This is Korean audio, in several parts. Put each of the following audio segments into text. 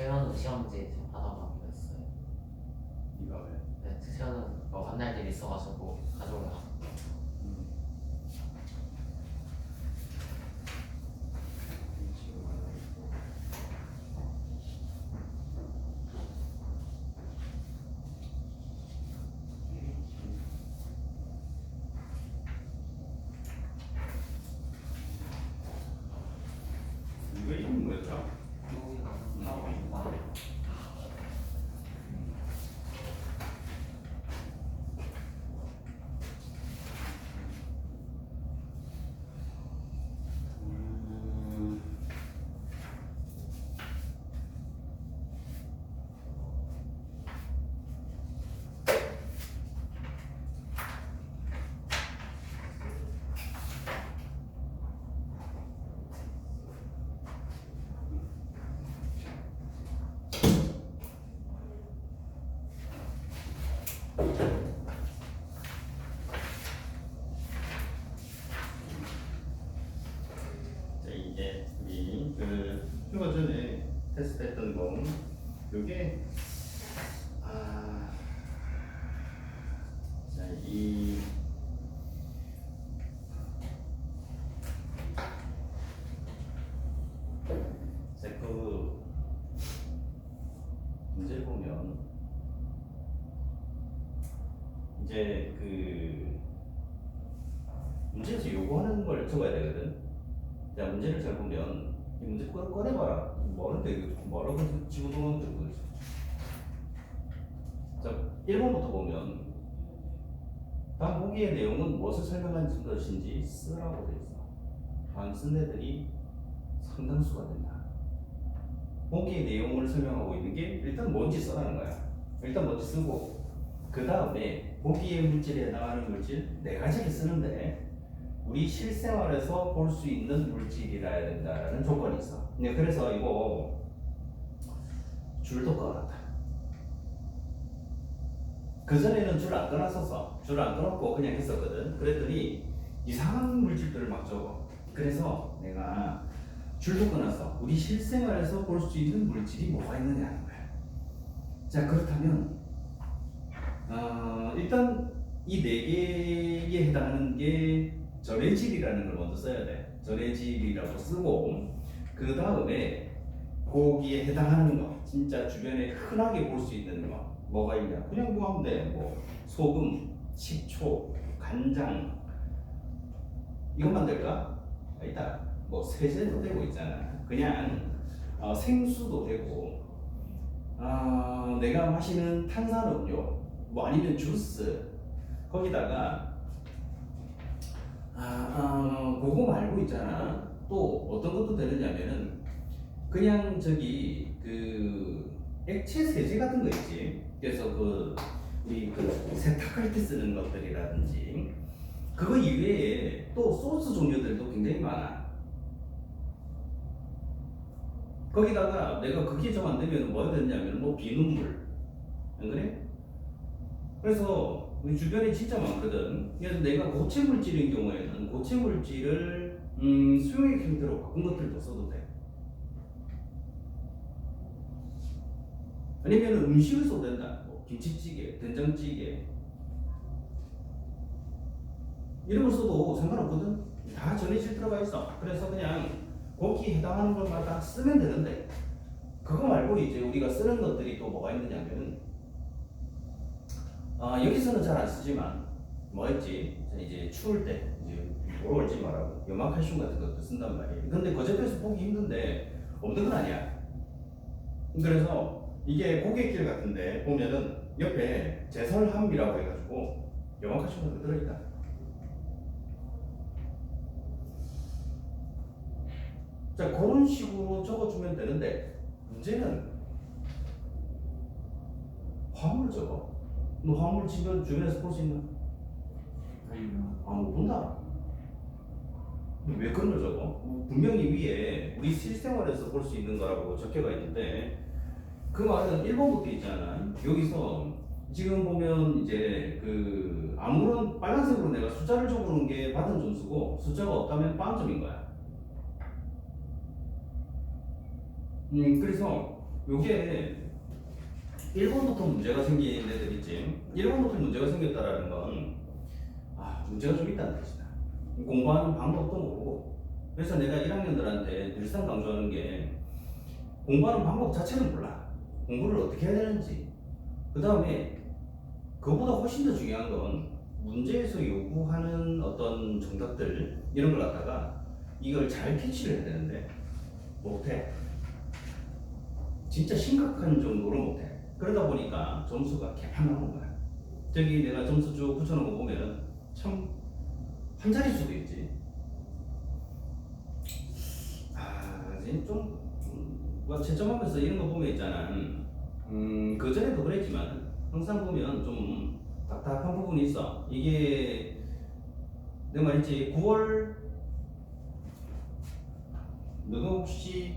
최현우 시험지 좀 받아가기로 했어요. 네가 왜? 네, 최현우 뭐 만날 일이 있어가지고 가져오려고. 지금 안 하고 있고. 이거 이름이 뭐였더라? 여기가 하고 있다. 음, 자 이제 우리 그 휴가 전에 테스트했던 거 요게 자이 그 문제 보면 이제 그 문제에서 요구하는 걸 적어야 되거든. 자 문제를 잘 보면 이 문제 꺼내봐라. 뭐는데 이거 뭐라고 집어넣는 줄 자 1번부터 보면 다음 보기의 내용은 무엇을 설명한 것인지 쓰라고 돼 있어. 다음 쓴 애들이 상당수가 된다. 보기의 내용을 설명하고 있는 게 일단 뭔지 써라는 거야. 일단 뭔지 쓰고 그 다음에 보기의 물질에 해당하는 물질 4가지를 쓰는데 우리 실생활에서 볼 수 있는 물질이라야 된다라는 조건이 있어. 네, 그래서 이거 줄도 꺼놨다. 그전에는 줄 안 꺼놨었어. 줄 안 꺼놓고 그냥 했었거든. 그랬더니 이상한 물질들을 막 적어. 그래서 내가 줄도 꺼놨어. 우리 실생활에서 볼 수 있는 물질이 뭐가 있느냐는 거야. 자 그렇다면 일단 이 4개에 해당하는 게 절해질이라는 걸 먼저 써야 돼. 절해질이라고 쓰고 그 다음에 거기에 해당하는 거 진짜 주변에 흔하게 볼 수 있는 거 뭐가 있냐 그냥 뭐 하면 돼. 뭐 소금, 식초, 간장 이것만 될까? 일단 뭐 세제도 되고 있잖아. 그냥 생수도 되고 내가 마시는 탄산음료 뭐 아니면 주스 거기다가 그거 말고 있잖아. 또 어떤 것도 되느냐면은 그냥 저기 그 액체 세제 같은 거 있지. 그래서 그 우리 그 세탁할 때 쓰는 것들이라든지 그거 이외에 또 소스 종류들도 굉장히 많아. 거기다가 내가 그게 좀 안 되면 뭐가 되냐면 뭐 비눗물 안 그래? 그래서 우리 주변에 진짜 많거든. 그래서 내가 고체 물질인 경우에는 고체 물질을 수용액 형태로 바꾼 것들도 써도 돼. 아니면 음식을 써도 된다. 뭐 김치찌개, 된장찌개 이런 걸 써도 상관없거든. 다 전해질 들어가 있어. 그래서 그냥 거기에 해당하는 것마다 쓰면 되는데 그거 말고 이제 우리가 쓰는 것들이 또 뭐가 있느냐면 여기서는 잘 안 쓰지만 뭐였지? 이제 추울 때 이제 도로 얼지 말라고 염화칼슘 같은 것도 쓴단 말이에요. 근데 거제도에서 보기 힘든데 없는 건 아니야. 그래서 이게 고객길 같은데 보면은 옆에 제설함이라고 해가지고 염화칼슘 같은 거 들어있다. 자 그런 식으로 적어주면 되는데 문제는 화물 적어. 너 화물 주변에서 볼 수 있나? 못 본다. 왜 그런 걸 적어? 분명히 위에 우리 실생활에서 볼 수 있는 거라고 적혀가 있는데 그 말은 1번부터 있잖아. 여기서 지금 보면 이제 그 아무런 빨간색으로 내가 숫자를 적어놓은 게 받은 점수고 숫자가 없다면 빵점인 거야. 그래서 요게 1번부터 문제가 생긴 애들 있지. 1번부터 문제가 생겼다라는 건 문제가 좀 있다는 뜻이다. 공부하는 방법도 모르고. 그래서 내가 1학년들한테 늘상 강조하는 게 공부하는 방법 자체는 몰라. 공부를 어떻게 해야 되는지. 그 다음에 그보다 훨씬 더 중요한 건 문제에서 요구하는 어떤 정답들 이런 걸 갖다가 이걸 잘 캐치를 해야 되는데 못해. 진짜 심각한 정도로 못해. 그러다 보니까 점수가 개판 나오는 거야. 저기 내가 점수 쭉 붙여놓은 거 보면 참 한 자리 수도 있지. 좀 채점하면서 이런 거 보면 있잖아. 그 전에도 그랬지만 항상 보면 좀 답답한 부분이 있어. 이게 내가 말했지 9월 너가 혹시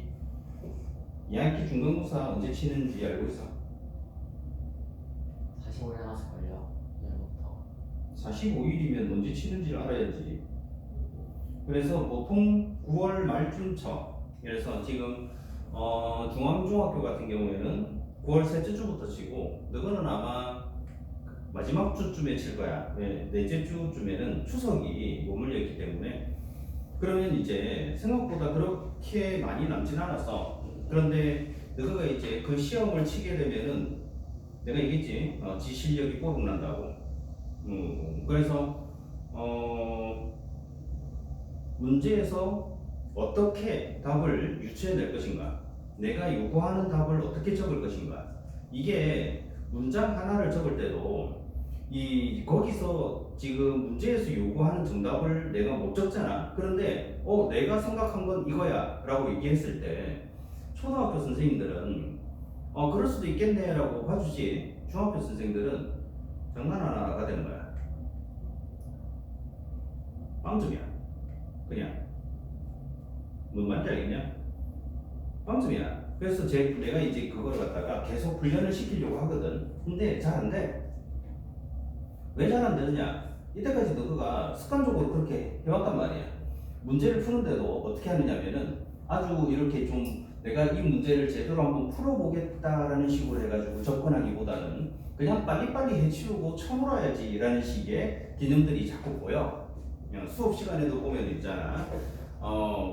2학기 중간고사 언제 치는지 알고 있어? 45일 남았을걸요. 오늘부터. 45일이면 언제 치는지를 알아야지. 그래서 보통 9월 말쯤 쳐. 그래서 지금 중앙중학교 같은 경우에는 9월 셋째 주부터 치고 너는 아마 마지막 주쯤에 칠 거야. 네, 넷째 주쯤에는 추석이 머물러 있기 때문에 그러면 이제 생각보다 그렇게 많이 남진 않았어. 그런데 너가 이제 그 시험을 치게 되면은 내가 얘기했지. 지 실력이 뽀록난다고. 그래서 문제에서 어떻게 답을 유추해낼 것인가, 내가 요구하는 답을 어떻게 적을 것인가, 이게 문장 하나를 적을 때도 거기서 지금 문제에서 요구하는 정답을 내가 못 적잖아. 그런데 내가 생각한 건 이거야 라고 얘기했을 때 초등학교 선생님들은 그럴 수도 있겠네 라고 봐주지. 중학교 선생님들은 장난 하나가 되는 거야. 빵점이야. 그냥 뭔 말인지 알겠냐? 빵점이야. 그래서 내가 이제 그걸 갖다가 계속 훈련을 시키려고 하거든. 근데 잘 안 돼. 왜 잘 안 되느냐? 이때까지 너가 습관적으로 그렇게 해왔단 말이야. 문제를 푸는데도 어떻게 하느냐면은 아주 이렇게 좀 내가 이 문제를 제대로 한번 풀어보겠다라는 식으로 해가지고 접근하기보다는 그냥 빨리빨리 해치우고 쳐놀아야지 라는 식의 개념들이 자꾸 보여. 그냥 수업 시간에도 보면 있잖아.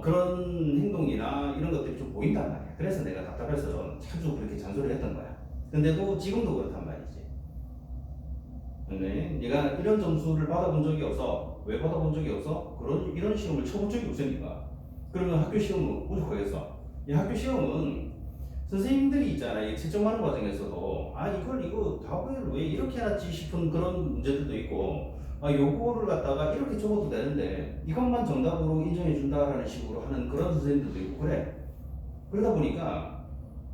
그런 행동이나 이런 것들이 좀 보인단 말이야. 그래서 내가 답답해서 자주 그렇게 잔소리를 했던 거야. 근데도 지금도 그렇단 말이지. 근데 내가 이런 점수를 받아본 적이 없어. 왜 받아본 적이 없어? 이런 시험을 쳐본 적이 없으니까. 그러면 학교 시험은 부족하겠어. 이 학교 시험은 선생님들이 있잖아. 이 채점하는 과정에서도 이거 답을 왜 이렇게 해놨지 싶은 그런 문제들도 있고, 요거를 갖다가 이렇게 적어도 되는데 이것만 정답으로 인정해준다라는 식으로 하는 그런 선생님들도 있고 그래. 그러다 보니까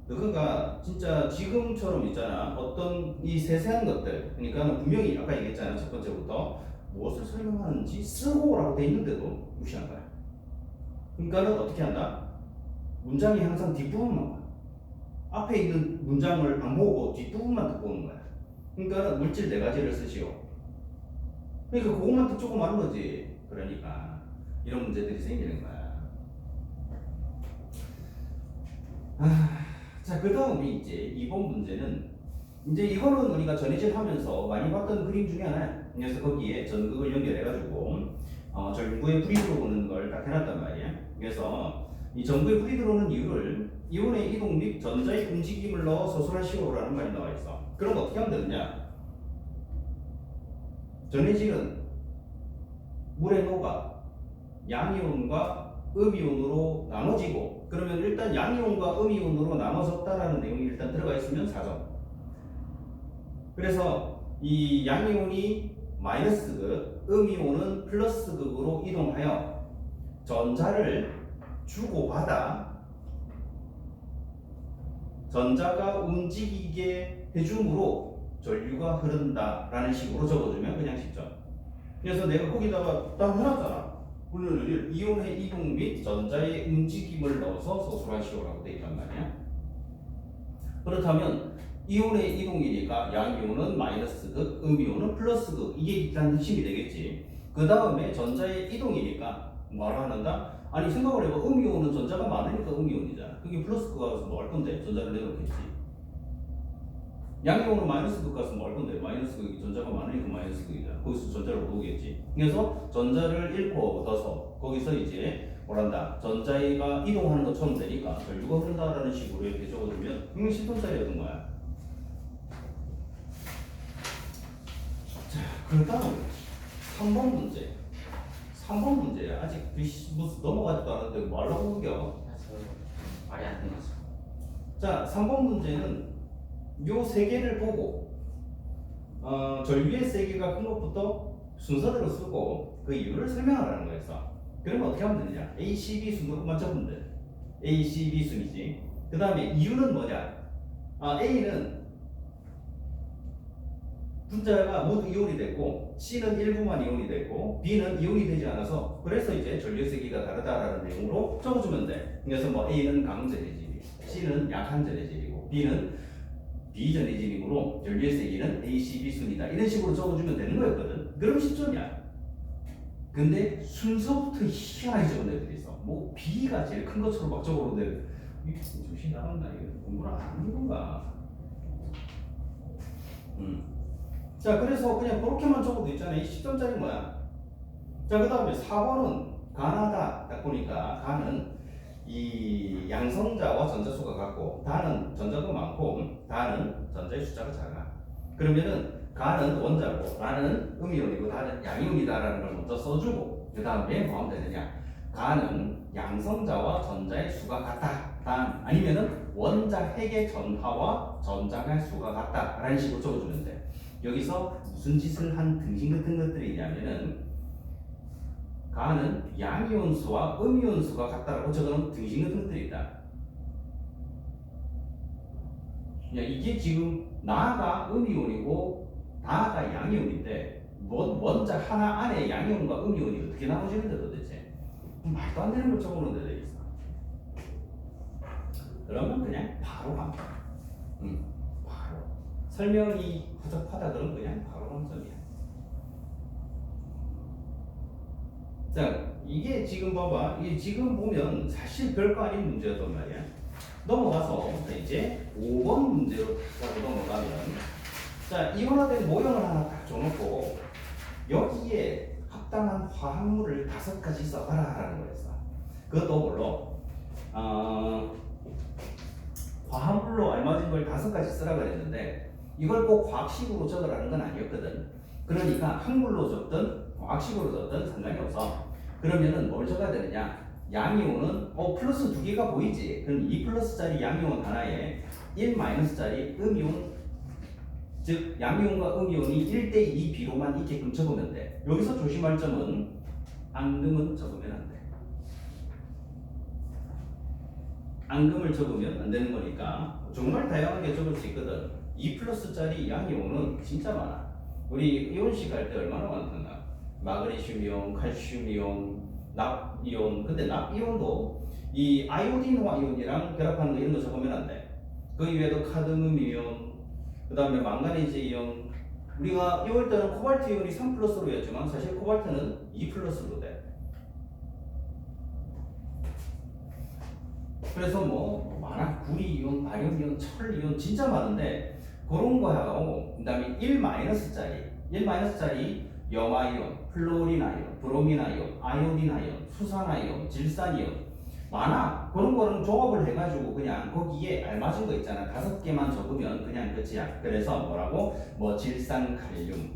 너가 진짜 지금처럼 있잖아. 어떤 이 세세한 것들, 그러니까 분명히 아까 얘기했잖아. 첫 번째부터 무엇을 설명하는지 쓰고라고 돼 있는데도 무시한 거야. 그러니까는 어떻게 한다? 문장이 항상 뒷부분만 봐. 앞에 있는 문장을 안 보고 뒷부분만 듣고 오는 거야. 그러니까 물질 4가지를 쓰시오. 그러니까 그것만 또 조금 하는 거지. 그러니까 이런 문제들이 생기는 거야. 자, 그 다음에 이제 2번 문제는 이제 이거는 우리가 전해질 하면서 많이 봤던 그림 중에 하나야. 그래서 거기에 전극을 연결해가지고 전구의 불이 들어오는 걸 딱 해놨단 말이야. 그래서 이 전구의 불이 들어오는 이유를 이온의 이동 및 전자의 움직임을 넣어 서술하시오라는 말이 나와 있어. 그럼 어떻게 하면 되느냐? 전해질은 물에 녹아 양이온과 음이온으로 나눠지고, 그러면 일단 양이온과 음이온으로 나눠졌다라는 내용이 일단 들어가 있으면 4점. 그래서 이 양이온이 마이너스 극, 음이온은 플러스 극으로 이동하여 전자를 주고받아 전자가 움직이게 해줌으로 전류가 흐른다라는 식으로 적어주면 그냥 10점. 그래서 내가 거기다가 딱 해놨잖아. 오늘 이온의 이동 및 전자의 움직임을 넣어서 서술하시오라고 돼 있단 말이야. 그렇다면 이온의 이동이니까 양이온은 마이너스 극, 음이온은 플러스 극, 이게 일단 핵심이 되겠지. 그 다음에 전자의 이동이니까 뭐라 한다? 아니 생각을 해봐. 음이온은 전자가 많으니까 음이온이잖아. 그게 플러스 거 가서 뭐 할 건데 전자를 내놓겠지. 양이온은 마이너스 극 가서 뭐 할 건데 마이너스 극이 전자가 많으니까 마이너스 극이잖아. 거기서 전자를 못 오겠지. 그래서 전자를 잃고 얻어서 거기서 이제 뭐란다. 전자가 이동하는 것처럼 되니까 전류가 흐른다라는 식으로 이렇게 적어주면 이건 10톤짜리였던 거야. 자, 그 다음 3번 문제. 3번 문제야. 아직 무슨 넘어가지도 않았는데 뭐 하려고 그겨? 저 말이 안 되겠어. 자, 3번 문제는 요 세 개를 보고 전류의 세기가 큰 것부터 순서대로 쓰고 그 이유를 설명하라는 거였어. 그러면 어떻게 하면 되느냐? A, C, B 순서만 적으면 돼. A, C, B 순이지. 그 다음에 이유는 뭐냐? A는 분자가 모두 이온이 됐고 C는 일부만 이온이 됐고 B는 이온이 되지 않아서 그래서 이제 전류의 세기가 다르다라는 내용으로 적어주면 돼. 그래서 뭐 A는 강전해질이, C는 약한전해질이고 B는 비전해질이므로 전류의 세기는 A, C, B 순이다. 이런 식으로 적어주면 되는 거였거든. 그럼 10점이야. 근데 순서부터 희한하게 적은 애들이 있어. 뭐 B가 제일 큰 것처럼 막 적어오는데 이게 정신 나갔나? 이거 공부를 안 하는 건가? 자, 그래서 그냥 그렇게만 적어도 있잖아. 이 10점짜리 뭐야? 자, 그 다음에 4번은 가나다. 딱 보니까 가는 이 양성자와 전자수가 같고 다는 전자가 많고 다는 전자의 숫자가 작아. 그러면은 가는 원자고 나는 음이온이고 다는 양이온이다라는 걸 먼저 써주고 그 다음에 뭐 하면 되느냐? 가는 양성자와 전자의 수가 같다. 단 아니면은 원자 핵의 전하와 전자의 수가 같다라는 식으로 적어주면 돼. 여기서 무슨 짓을 한 등신 같은 것들이 있냐면은 가는 양이온수와 음이온수가 같다라고 적어놓은 등신 같은 것들이 있다. 이게 지금 나가 음이온이고 나가 양이온인데 원자 하나 안에 양이온과 음이온이 어떻게 나눠지는데 도대체 말도 안 되는 걸 적어놓은 데도 있어. 그러면 그냥 바로 갑니다. 바로 설명이 부족하다 그러면 그냥 바로 감점이야. 자, 이게 지금 봐봐. 이게 지금 보면 사실 별거 아닌 문제였단 말이야. 넘어가서 이제 5번 문제로 다시 넘어가면 자, 이온화된 모형을 하나 딱 줘놓고 여기에 합당한 화합물을 5가지 써봐라 하라는 거였어. 그것도 뭘로? 화합물로 알맞은 걸 5가지 쓰라 그랬는데 이걸 꼭 과학식으로 적으라는 건 아니었거든. 그러니까 학물로 적든 과학식으로 적든 상관이 없어. 그러면은 뭘 적어야 되느냐? 양이온은 플러스 2개가 보이지? 그럼 2 플러스짜리 양이온 하나에 1 마이너스짜리 음이온, 즉 양이온과 음이온이 1대2 비로만 있게끔 적으면 돼. 여기서 조심할 점은 앙금은 적으면 안 돼. 앙금을 적으면 안 되는 거니까 정말 다양하게 적을 수 있거든. 2 플러스짜리 양이온은 진짜 많아. 우리 이온식 할 때 얼마나 많던가. 마그네슘이온, 칼슘이온, 납이온. 근데 납이온도 이 아이오딘화 이온이랑 결합하는 거 이런 거 적으면 안 돼. 그 이외에도 카드뮴 이온, 그 다음에 망가니즈 이온. 우리가 이올 때는 코발트 이온이 3 플러스로 했지만 사실 코발트는 2 플러스로 돼. 그래서 뭐 많아. 구리 이온, 바륨 이온, 철 이온 진짜 많은데 그런 거하고 그다음에 1 마이너스짜리 염화 이온, 플로린 아이온, 브로민 아이온, 아이오딘 아이온, 수산 아이온, 질산 이온 많아. 그런 거는 조합을 해가지고 그냥 거기에 알맞은 거 있잖아. 5개만 적으면 그냥 끝이야. 그래서 뭐라고? 뭐 질산 칼슘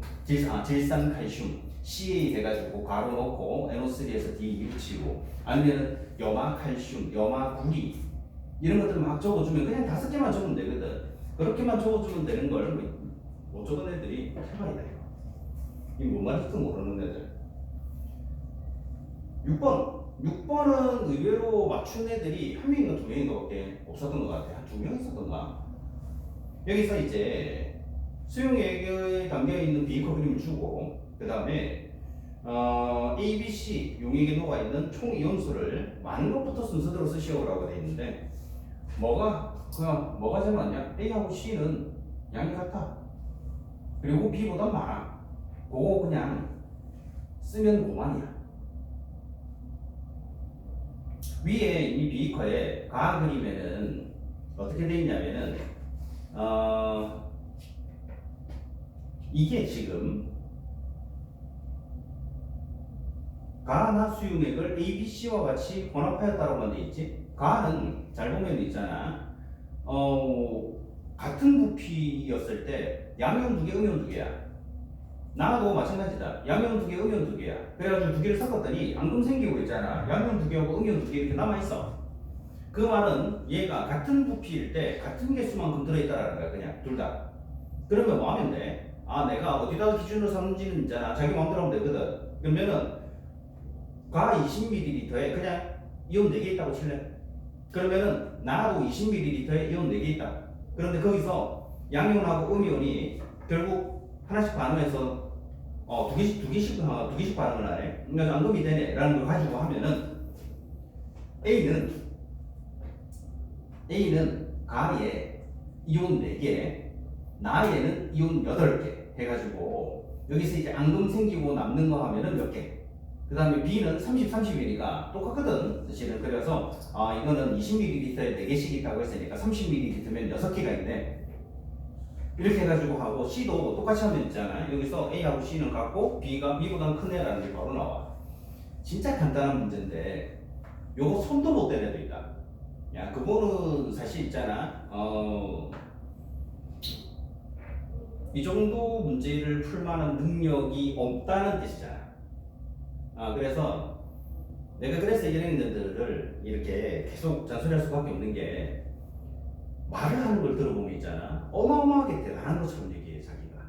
CA 해가지고 가로 넣고 NO3에서 D 유치고 아니면 염화 칼슘, 염화 구리 이런 것들 막 적어주면 그냥 5개만 적으면 되거든. 그렇게만 적어주면 되는 걸 못 적은 애들이 대박이다. 이거 뭔 말인지도 모르는 애들. 6번은 의외로 맞춘 애들이 1명인가 2명인가 밖에 없었던 것 같아. 한 2명 있었던가. 여기서 이제 수용액에 담겨있는 비커 그림을 주고 그 다음에 A, B, C 용액에 녹아있는 총 이온수를 많은 것부터 순서대로 쓰시오라고 되어 있는데 뭐가 제일 많냐? A하고 C는 양이 같아. 그리고 B보다 많아. 그거 그냥 쓰면 5만이야. 위에 이 비커에 가 그림에는 어떻게 되어 있냐면은 이게 지금 가나 수용액을 A, B, C와 같이 혼합하였다라고만 되어 있지. 가는 잘 보면 있잖아. 같은 부피였을 때 양이온 두 개, 음이온 두 개야. 나도 마찬가지다. 양이온 두 개, 음이온 두 개야. 그래가지고 두 개를 섞었더니 앙금 생기고 있잖아. 양이온 두 개하고 음이온 두 개 이렇게 남아있어. 그 말은 얘가 같은 부피일 때 같은 개수만큼 들어있다라는 거야. 그냥 둘 다. 그러면 뭐 하면 돼? 내가 어디다 기준으로 삼는지는 있잖아. 자기 마음대로 하면 되거든. 그러면은 가 20ml에 그냥 이온 4개 있다고 칠래. 그러면은 나도 20ml에 이온 4개 있다. 그런데 거기서 양이온하고 음이온이 결국 하나씩 반응해서 두 개씩 반응을 하네. 그러니까 앙금이 되네 라는 걸 가지고 하면은 A는 가에 이온 4개, 나에는 이온 8개 해가지고 여기서 이제 앙금 생기고 남는 거 하면은 몇 개? 그 다음에 B는 30, 30이니까 똑같거든 사실은. 그래서 이거는 20ml에 4개씩 있다고 했으니까 30ml면 6개가 있네. 이렇게 해가지고 하고 C도 똑같이 하면 있잖아. 여기서 A하고 C는 같고 B가 B보다 큰 애라는 게 바로 나와. 진짜 간단한 문제인데 요거 손도 못 댄 애도 있다. 야, 그거는 사실 있잖아. 이 정도 문제를 풀 만한 능력이 없다는 뜻이잖아. 그래서 내가 그래서 이런 애들을 이렇게 계속 잔소리할 수밖에 없는 게 말을 하는 걸 들어보면 있잖아. 어마어마하게 대단한 것처럼 얘기해, 자기가.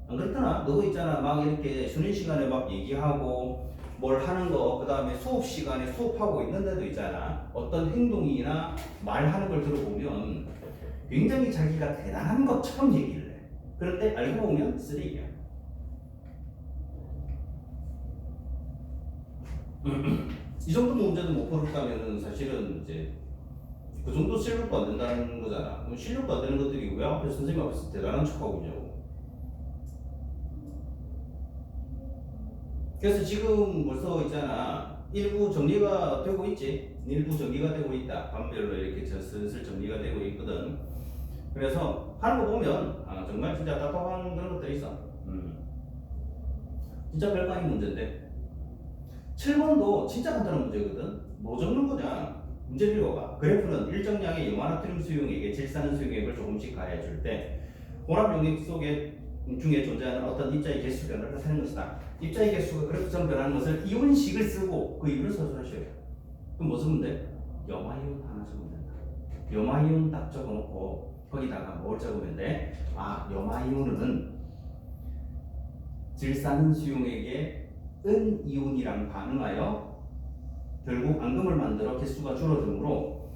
안 그렇더나? 너도 있잖아. 막 이렇게 쉬는 시간에 막 얘기하고 뭘 하는 거, 그 다음에 수업 시간에 수업하고 있는데도 있잖아. 어떤 행동이나 말하는 걸 들어보면 굉장히 자기가 대단한 것처럼 얘기를 해. 그런데 알고 보면 쓰레기야. 이 정도 문제도 못 풀었다면 사실은 이제 그 정도 실력도 안 된다는 거잖아. 그럼 실력도 안 되는 것들이 왜 앞에 선생님 앞에서 대단한 척하고 있냐고. 그래서 지금 벌써 있잖아. 일부 정리가 되고 있지. 일부 정리가 되고 있다. 반별로 이렇게 슬슬 정리가 되고 있거든. 그래서 하는 거 보면 정말 진짜 답답한 그런 것들이 있어. 진짜 별거 아닌 문제인데 7번도 진짜 간단한 문제거든. 뭐 적는 거냐. 문제를 읽어봐. 그래프는 일정량의 염화나트륨 수용액에 질산 수용액을 조금씩 가해줄 때 혼합 용액 속에 중에 존재하는 어떤 입자의 개수 변화를 나타내는 것이다. 입자의 개수가 그래프처럼 변하는 것을 이온식을 쓰고 그 이유를 서술하셔야 돼요. 그럼 뭐 쓰면 돼? 염화이온 하나 적으면 된다. 염화이온 딱 적어놓고 거기다가 뭘 적으면 돼? 염화이온은 질산 수용액에 은이온이랑 반응하여 결국 앙금을 만들어 개수가 줄어들므로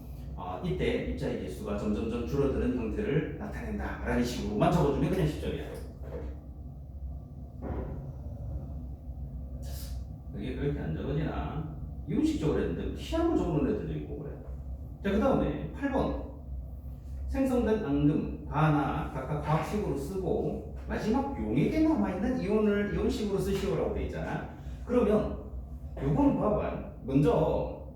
이때 입자의 개수가 점점점 줄어드는 형태를 나타낸다 라는 식으로만 적어주면 그냥 10점이야. 그게 그렇게 안 적어지나? 이온식적으로 했는데 희한한 걸 적어놓은 애들도 있고 그래. 자, 그 다음에 8번 생성된 앙금, 가나 각각 화학식으로 쓰고 마지막 용액에 남아있는 이온을 이온식으로 쓰시오라고 돼 있잖아. 그러면 요거는 봐봐. 먼저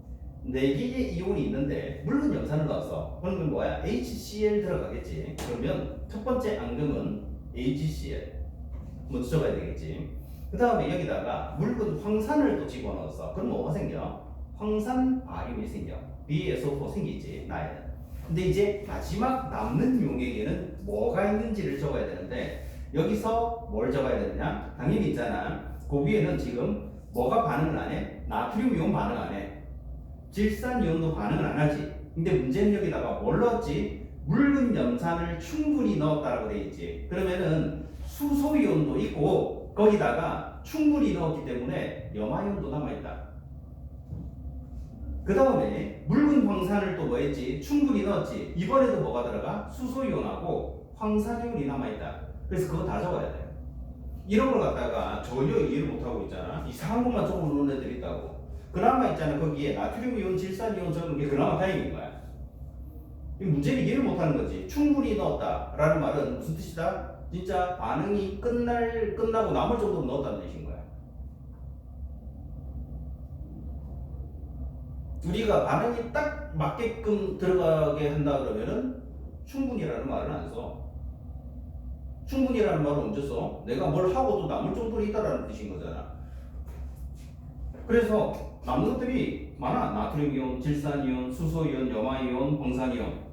4개의 이온이 있는데 물론 염산을 넣었어. 그러면 뭐야? HCl 들어가겠지. 그러면 첫 번째 앙금은 HCl 먼저 적어야 되겠지. 그 다음에 여기다가 묽은 황산을 또 집어넣었어. 그럼 뭐가 생겨? 황산 바륨이 생겨. BeSO4 생기지, 나에는. 근데 이제 마지막 남는 용액에는 뭐가 있는지를 적어야 되는데 여기서 뭘 적어야 되느냐? 당연히 있잖아. 그 위에는 지금 뭐가 반응을 안 해? 나트륨 이온 반응 안 해. 질산 이온도 반응을 안 하지. 근데 문제는 여기다가 뭘 넣었지? 묽은 염산을 충분히 넣었다라고 돼 있지. 그러면은 수소 이온도 있고 거기다가 충분히 넣었기 때문에 염화 이온도 남아있다. 그 다음에 묽은 황산을 또 뭐 했지? 충분히 넣었지. 이번에도 뭐가 들어가? 수소 이온하고 황산 이온이 남아있다. 그래서 그거 다 적어야 돼. 이런 걸 갖다가 전혀 이해를 못하고 있잖아. 이상한 것만 적어놓은 애들이 있다고. 그나마 있잖아. 거기에 나트륨 이온, 질산 이온 적은 게 그나마 다행인 거야. 이 문제는 이해를 못하는 거지. 충분히 넣었다 라는 말은 무슨 뜻이다? 진짜 반응이 끝나고 남을 정도로 넣었다는 뜻인 거야. 우리가 반응이 딱 맞게끔 들어가게 한다 그러면은 충분히라는 말은 안 써. 충분히라는 말은 언제 써? 내가 뭘 하고도 남을 정도로 있다라는 뜻인 거잖아. 그래서 남는 것들이 많아. 나트륨이온, 질산이온, 수소이온, 염화이온, 방산이온.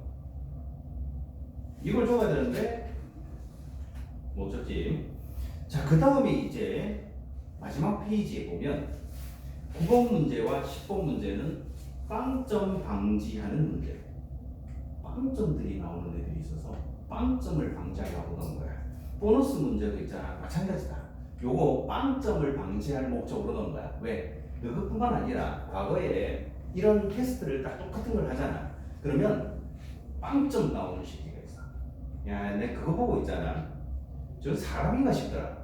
이걸 줘야 되는데 못 줬지. 자, 그 다음에 이제 마지막 페이지에 보면 9번 문제와 10번 문제는 빵점 방지하는 문제. 빵점들이 나오는 애들이 있어서 빵점을 방지하려고 보는 거야. 보너스 문제도 있잖아. 마찬가지다. 요거 빵점을 방지할 목적으로 넣은 거야. 왜? 그것뿐만 아니라 과거에 이런 테스트를 딱 똑같은 걸 하잖아. 그러면 빵점 나오는 시기가 있어. 야, 내 그거 보고 있잖아. 저 사람인가 싶더라.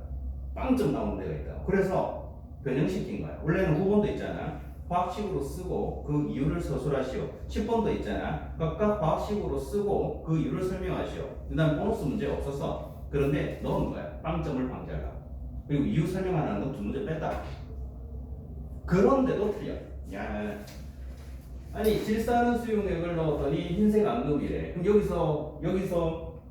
빵점 나오는 데가 있다. 그래서 변형시킨 거야. 원래는 9번도 있잖아. 화학식으로 쓰고 그 이유를 서술하시오. 10번도 있잖아. 각각 화학식으로 쓰고 그 이유를 설명하시오. 그 다음 보너스 문제 없었어. 그런데 넣은 거야. 빵점을 방지하려고. 그리고 이유 설명 안 하는 건 두 문제 뺐다. 그런데도 틀려. 야, 아니 질산은 수용액을 넣었더니 흰색 앙금이래. 그럼 여기서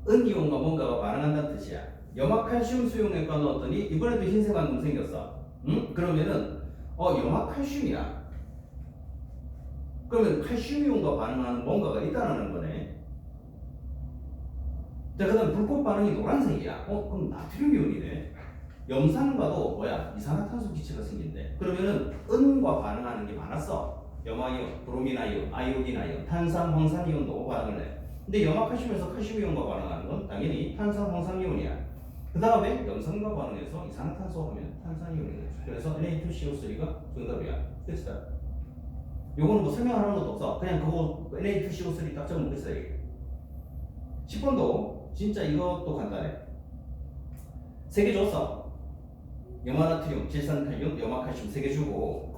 은이온과 뭔가가 반응한다는 뜻이야. 염화칼슘 수용액과 넣었더니 이번에도 흰색 앙금 생겼어. 응? 그러면은 염화칼슘이야. 그러면 칼슘이온과 반응하는 뭔가가 있다는 거네. 자, 그 다음 불꽃 반응이 노란색이야. 그럼 나트륨이온이네. 염산과도 뭐야? 이산화탄소 기체가 생긴대. 그러면은 은과 반응하는 게 많았어. 염화이온, 브로미나이온, 아이오딘아이온, 탄산, 황산이온도 반응을 해. 근데 염화칼슘에서 칼슘이온과 반응하는 건 당연히 탄산, 황산이온이야. 그 다음에 염산과 반응해서 이산화탄소 하면 탄산이온이 되죠. 그래서 Na2CO3가 정답이야. 끝이다. 요거는 뭐 설명하는 것도 없어. 그냥 그거 Na2CO3 딱 적으면 끝이다. 10번도 진짜 이것도 간단해. 3개 줬어. 염화나트륨, 질산칼륨, 염화칼슘 3개 주고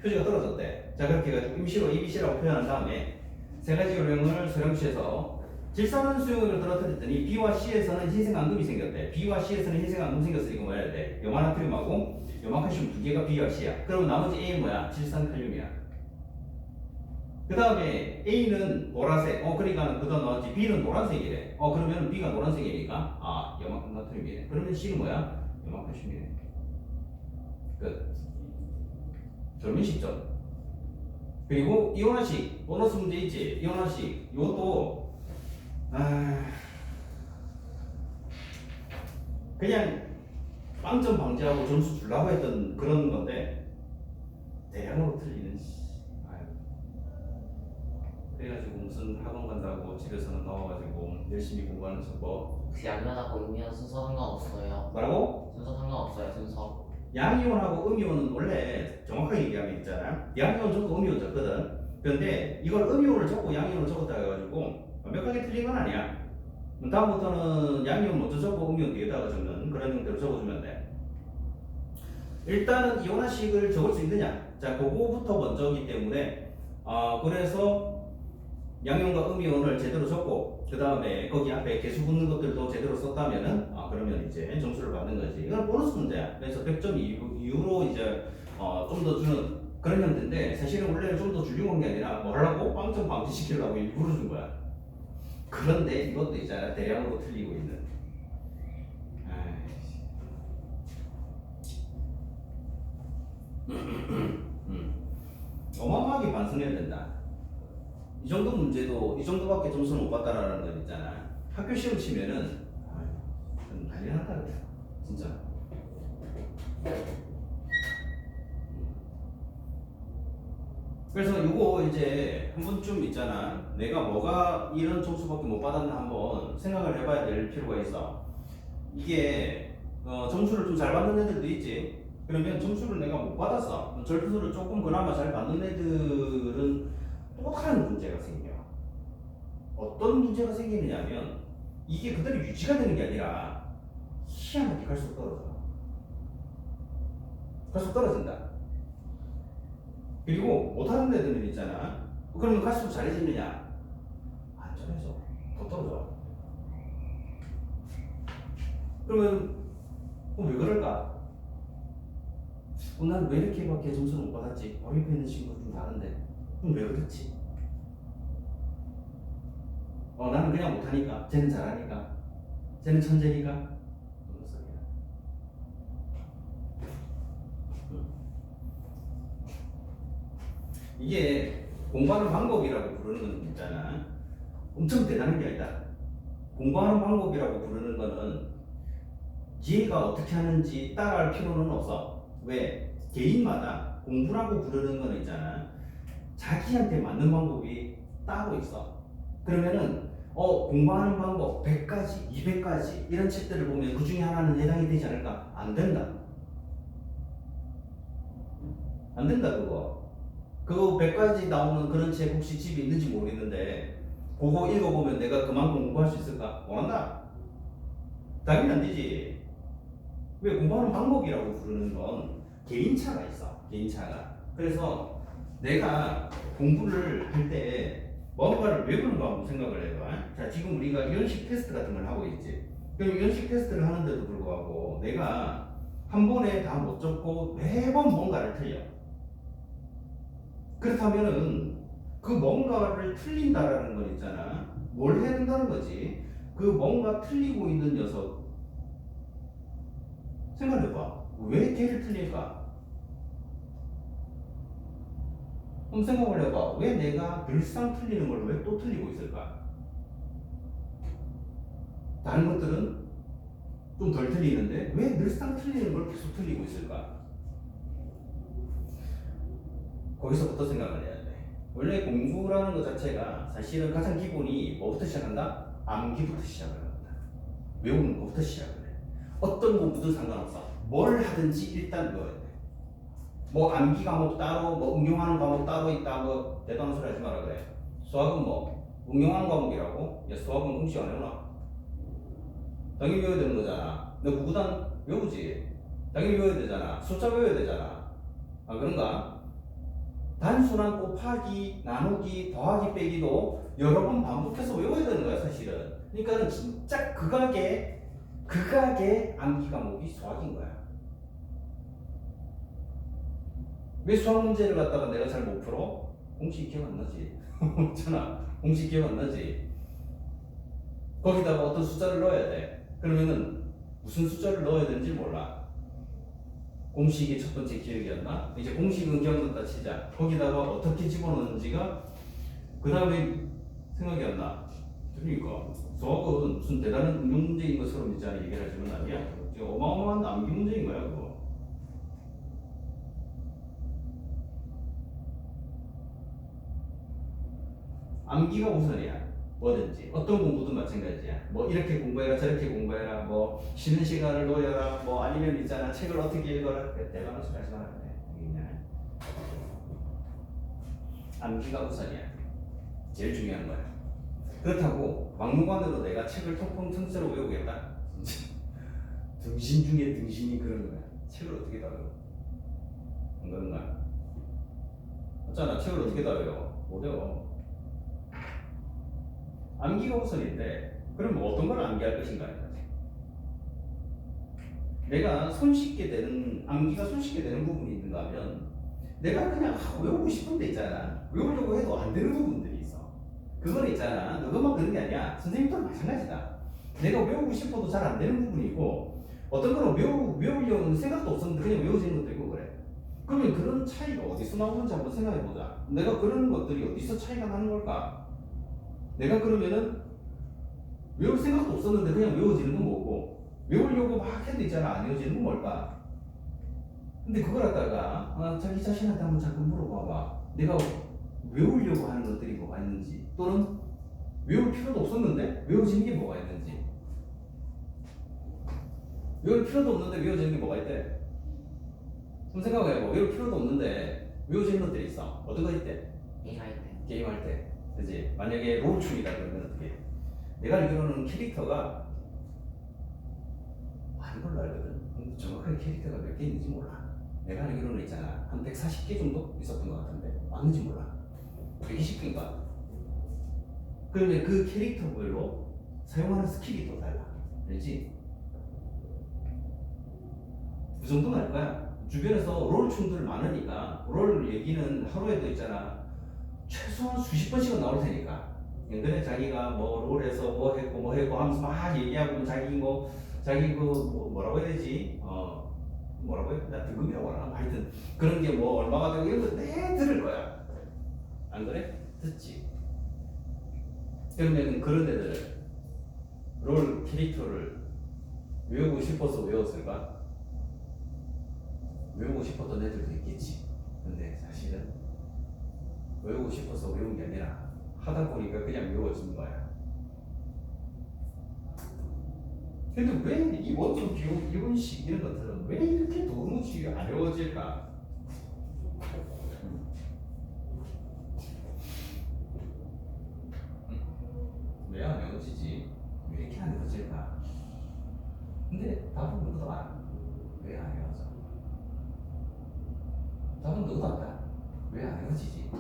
표지가 떨어졌대. 자, 그렇게 해가지고 임시로 ABC라고 표현한 다음에 3가지 요령을 소량취해서 질산은 수용액을 떨어뜨렸더니 B와 C에서는 흰색 앙금이 생겼대. B와 C에서는 흰색 앙금 생겼으니까 뭐 해야 돼? 염화나트륨하고 염화칼슘 2개가 B와 C야. 그러면 나머지 A는 뭐야? 질산칼륨이야. 그 다음에 A는 보라색. 그러니까 그다 나왔지. B는 노란색이래. 그러면 B가 노란색이니까 염화나트륨이네. 그러면 C는 뭐야? 염화칼슘이네. 끝. 결민식점. 그리고 이온화식 보너스 문제 있지. 이온화식 이것도 그냥 빵점 방지하고 점수 주려고 했던 그런 건데 대량으로 틀리는. 그래가지고 무슨 학원 간다고 집에서는 나와가지고 열심히 공부하는 척뭐 그 양면하고 음면 순서 상관없어요. 뭐라고? 순서 상관없어요. 순서. 양이온하고 음이온은 원래 정확하게 얘기하면 있잖아. 양이온 적고 음이온 적거든. 그런데 이걸 음이온을 적고 양이온을 적었다 해가지고 완벽하게 틀린 건 아니야. 다음부터는 양이온 먼저 적고 음이온 뒤에다가 적는 그런 형태로 적어주면 돼. 일단은 이온화식을 적을 수 있느냐? 자, 그거부터 먼저이기 때문에 그래서 양이온과 음이온을 제대로 적고 그 다음에 거기 앞에 개수 붙는 것들도 제대로 썼다면은 그러면 이제 점수를 받는 거지. 이건 보너스 문제야. 그래서 100점 이후로 이제 좀 더 주는 그런 형태인데 사실은 원래는 좀 더 주려고 한 게 아니라 뭐 하려고 빵점 방지시키려고 일부러 준 거야. 그런데 이것도 있잖아. 대량으로 틀리고 있는. 어마어마하게 반성해야 된다. 이 정도 문제도 이 정도밖에 점수를 못 받다라는 건 있잖아. 학교 시험 치면은 난리 났다 그래. 진짜. 그래서 이거 이제 한 번쯤 있잖아. 내가 뭐가 이런 점수밖에 못 받았나 한번 생각을 해봐야 될 필요가 있어. 이게 점수를 좀 잘 받는 애들도 있지. 그러면 점수를 내가 못 받았어. 점수를 조금 그나마 잘 받는 애들은 또 다른 문제가 생겨. 어떤 문제가 생기느냐면 이게 그대로 유지가 되는 게 아니라 희한하게 갈수록 떨어져. 갈수록 떨어진다. 그리고 못하는 애들은 있잖아. 그러면 갈수록 잘해지느냐? 안 잘해져. 더 떨어져. 그러면 왜 그럴까? 나는 왜 이렇게밖에 점수를 못 받았지? 바로 옆에 있는 친구는 좀 다른데. 그럼 왜 그렇지? 나는 그냥 못하니까. 쟤는 잘하니까. 쟤는 천재니까. 무슨 소리야? 이게 공부하는 방법이라고 부르는 건 있잖아. 엄청 대단한 게 아니다. 공부하는 방법이라고 부르는 거는 얘가 어떻게 하는지 따라할 필요는 없어. 왜? 개인마다 공부라고 부르는 거는 있잖아. 자기한테 맞는 방법이 따로 있어. 그러면은 공부하는 방법 100가지, 200가지 이런 책들을 보면 그 중에 하나는 해당이 되지 않을까? 안 된다. 안 된다 그거. 그 100가지 나오는 그런 책 혹시 집에 있는지 모르겠는데 그거 읽어보면 내가 그만큼 공부할 수 있을까? 못한다. 당연히 안 되지. 왜? 공부하는 방법이라고 부르는 건 개인차가 있어. 개인차가. 그래서 내가 공부를 할 때 뭔가를 외우는 거 한번 생각을 해봐. 자, 지금 우리가 연식 테스트 같은 걸 하고 있지. 그럼 연식 테스트를 하는데도 불구하고 내가 한 번에 다 못 적고 매번 뭔가를 틀려. 그렇다면은 그 뭔가를 틀린다라는 건 있잖아. 뭘 해야 된다는 거지? 그 뭔가 틀리고 있는 녀석 생각해봐. 왜 걔를 틀릴까? 한번 생각을 해봐. 왜 내가 늘상 틀리는 걸 왜 또 틀리고 있을까? 다른 것들은 좀 덜 틀리는데 왜 늘상 틀리는 걸 계속 틀리고 있을까? 거기서부터 생각을 해야 돼. 원래 공부라는 것 자체가 사실은 가장 기본이 뭐부터 시작한다? 암기부터 시작을 합니다. 외우는 것부터 시작을 해. 어떤 공부도 상관없어. 뭘 하든지 일단 외워야 돼. 뭐 암기 과목 따로, 뭐 응용하는 과목 따로 있다, 뭐 대단한 소리 하지 마라 그래. 수학은 뭐 응용하는 과목이라고? 야, 수학은 공식 안 해오나? 당연히 외워야 되는 거잖아. 너 구구단 외우지? 당연히 외워야 되잖아. 숫자 외워야 되잖아. 아, 그런가? 단순한 곱하기, 나누기, 더하기, 빼기도 여러 번 반복해서 외워야 되는 거야, 사실은. 그러니까는 진짜 극악의 암기 과목이 수학인 거야. 왜 수학 문제를 갖다가 내가 잘 못 풀어? 공식 기억 안 나지. 있잖아. 공식 기억 안 나지. 거기다가 어떤 숫자를 넣어야 돼. 그러면은 무슨 숫자를 넣어야 되는지 몰라. 공식이 첫 번째 기억이 안 나. 이제 공식은 기억났다 치자. 거기다가 어떻게 집어넣는지가 그 다음에 생각이 안 나. 그러니까 수학은 무슨 대단한 응용 문제인 것처럼 이제 얘기를 하지는 아니야. 어마어마한 암기 문제인 거야 그거. 암기가 우선이야. 뭐든지 어떤 공부도 마찬가지야. 뭐 이렇게 공부해라 저렇게 공부해라 뭐 쉬는 시간을 놓여라 뭐 아니면 있잖아 책을 어떻게 읽어라. 대단한 소리 하지 말아야 돼. 암기가 우선이야. 제일 중요한 거야. 그렇다고 막무가내로 내가 책을 통째로 외우겠다? 진짜 등신 중에 등신이 그런 거야. 책을 어떻게 다 외워? 안 그런가? 맞잖아. 책을 어떻게 다 외워? 못 외워. 암기가 우선인데 그럼 뭐 어떤 걸 암기할 것인가? 내가 손쉽게 되는 암기가 손쉽게 되는 부분이 있는가 하면 내가 그냥 외우고 싶은 데 있잖아. 외우려고 해도 안 되는 부분들이 있어. 그건 있잖아. 너것만 그런 게 아니야. 선생님도 마찬가지다. 내가 외우고 싶어도 잘 안 되는 부분이 있고 어떤 거는 외우려는 생각도 없었는데 그냥 외워지는 것도 있고 그래. 그러면 그런 차이가 어디서 나오는지 한번 생각해 보자. 내가 그런 것들이 어디서 차이가 나는 걸까? 내가 그러면은 외울 생각도 없었는데 그냥 외워지는 건 뭐고 외우려고 막 했는데 있잖아. 안 외워지는 건 뭘까? 근데 그걸 갖다가 자기 자신한테 한번 잠깐 물어봐봐. 내가 외우려고 하는 것들이 뭐가 있는지 또는 외울 필요도 없었는데 외워지는 게 뭐가 있는지. 외울 필요도 없는데 외워지는 게 뭐가 있대? 좀 생각해봐. 외울 필요도 없는데 외워지는 것들이 있어. 어떤 거 있대? 게임할 때. 그치? 만약에 롤충이다 그러면 어떻게? 내가 알기로는 캐릭터가 많은 걸로 알거든. 근데 정확하게 캐릭터가 몇 개 있는지 몰라. 내가 알기로는 있잖아. 한 140개 정도 있었던 것 같은데 맞는지 몰라. 120개인가? 그러면 그 캐릭터별로 사용하는 스킬이 또 달라. 알지? 그 정도는 알 거야. 주변에서 롤 충들 많으니까 롤 얘기는 하루에도 있잖아. 최소한 수십 번씩은 나올 테니까. 그래 자기가 뭐 롤에서 뭐 했고 하면서 막 얘기하고 자기 뭐라고 해야 되지? 뭐라고 해야 나 등급이라고 하나? 하여튼 그런 게 뭐 얼마가 되고 이런 거 내 들을 거야. 안 그래? 듣지. 그러면 그런 애들 롤 캐릭터를 외우고 싶어서 외웠을까? 외우고 싶었던 애들도 있겠지. 근데 사실은 외우고 싶어서 외운 게 아니라 하다 보니까 그냥 외워진 거야. 근데 왜 이원적 기호, 이원식 이런 것들은 왜 이렇게 도무지 안 외워질까? 왜 안 외워지지? 왜 이렇게 안 외워질까? 근데 답은 누구도 알아. 왜 안 외워져? 답은 누구도 안다. 왜 안 외워지지?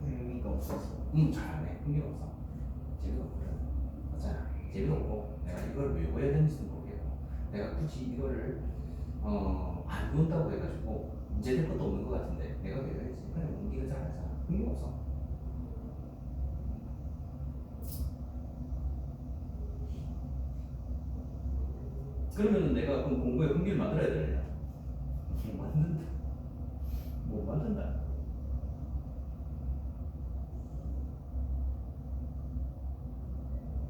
의미가 없어서. 잘하네. 흥미가 없어. 재미가 없거든. 맞잖아. 재미가 없고 내가 이걸 외워야 되는지도 모르겠고 내가 굳이 이거를 안 외운다고 해가지고 문제될 것도 없는 것 같은데 내가 외워야지. 그냥 네가 잘 알잖아. 흥미가 없어. 그러면 내가 그럼 공부에 흥미를 만들어야 되느냐? 못 만든다. 못 만든다.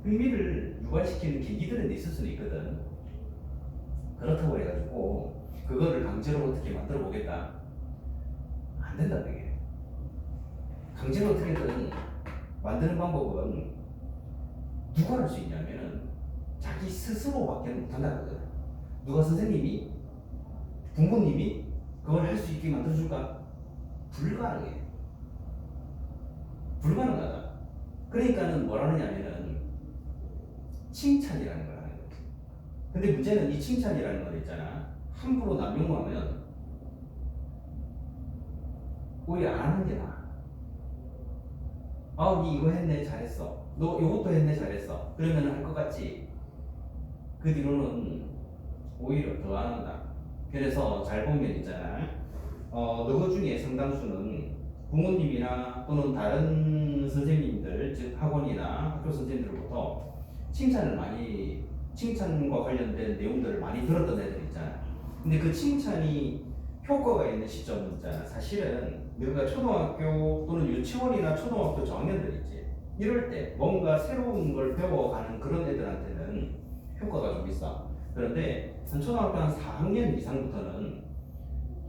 흥미를 유발시키는 계기들은 있을 수는 있거든. 그렇다고 해가지고 그거를 강제로 어떻게 만들어 보겠다? 안 된다 그게. 강제로 어떻게든 만드는 방법은 누가 할 수 있냐면은 자기 스스로밖에 못한다거든. 누가 선생님이 부모님이 그걸 할 수 있게 만들어줄까? 불가능해. 불가능하다. 그러니까는 뭐라느냐면은 칭찬이라는 걸 하는 거지. 근데 문제는 이 칭찬이라는 거 있잖아. 함부로 남용하면 오히려 안 하는 게 나아. 니 이거 했네 잘했어. 너 이것도 했네 잘했어. 그러면 할 것 같지. 그 뒤로는 오히려 더 안 한다. 그래서 잘 보면 있잖아. 너그 중에 상당수는 부모님이나 또는 다른 선생님들, 즉 학원이나 학교 선생님들로부터 칭찬과 관련된 내용들을 많이 들었던 애들 있잖아. 근데 그 칭찬이 효과가 있는 시점은 있잖아. 사실은 너가 초등학교 또는 유치원이나 초등학교 저학년들 있지. 이럴 때 뭔가 새로운 걸 배워가는 그런 애들한테는 효과가 좀 있어. 그런데 한 초등학교 한 4학년 이상부터는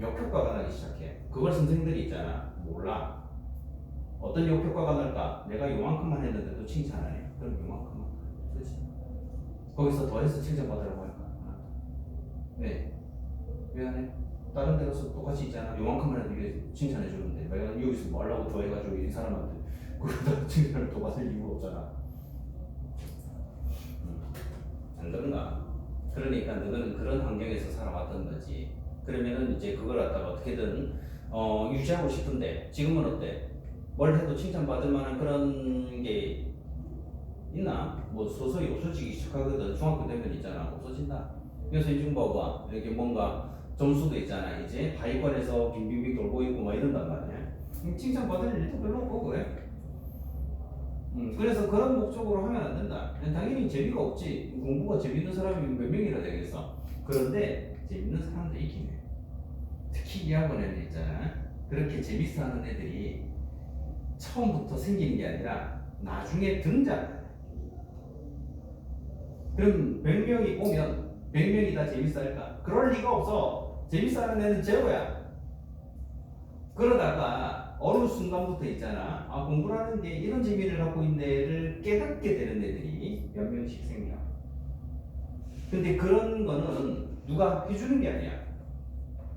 역효과가 나기 시작해. 그걸 선생님들이 있잖아. 몰라. 어떤 역효과가 날까? 내가 요만큼만 했는데도 칭찬 안 해. 그럼 요만큼만. 그렇지. 거기서 더해서 칭찬받으라고 할까? 왜? 왜 안 해? 다른 데 가서 똑같이 있잖아. 요만큼만 해도 이게 칭찬해 주는데 내가 여기서 뭐 하려고 더해가지고 이 사람한테 그러다 칭찬을 또 받을 이유가 없잖아. 안 그런가? 그러니까 너는 그런 환경에서 살아왔던 거지. 그러면은 이제 그걸 갖다가 어떻게든 유지하고 싶은데 지금은 어때? 뭘 해도 칭찬받을 만한 그런 게 있나? 뭐 서서히 없어지기 시작하거든. 중학교 되면 있잖아. 없어진다. 그래서 요즘 봐봐. 이렇게 뭔가 점수도 있잖아. 이제 하위권에서 빙빙빙 돌고 있고 막 이런단 말이야. 칭찬받을 일도 별로 없고 그래. 그래서 그런 목적으로 하면 안 된다. 당연히 재미가 없지. 공부가 재밌는 사람이 몇 명이나 되겠어. 그런데 재밌는 사람도 있긴 해. 특히 이 학원에는 있잖아. 그렇게 재밌어 하는 애들이 처음부터 생기는 게 아니라 나중에 등장해. 그럼 100명이 오면 100명이 다 재밌어 할까? 그럴 리가 없어. 재밌어 하는 애는 제로야. 그러다가 어느 순간부터 있잖아. 공부라는 게 이런 재미를 갖고 있는 애를 깨닫게 되는 애들이 몇 명씩 생겨. 근데 그런 거는 누가 해주는 게 아니야.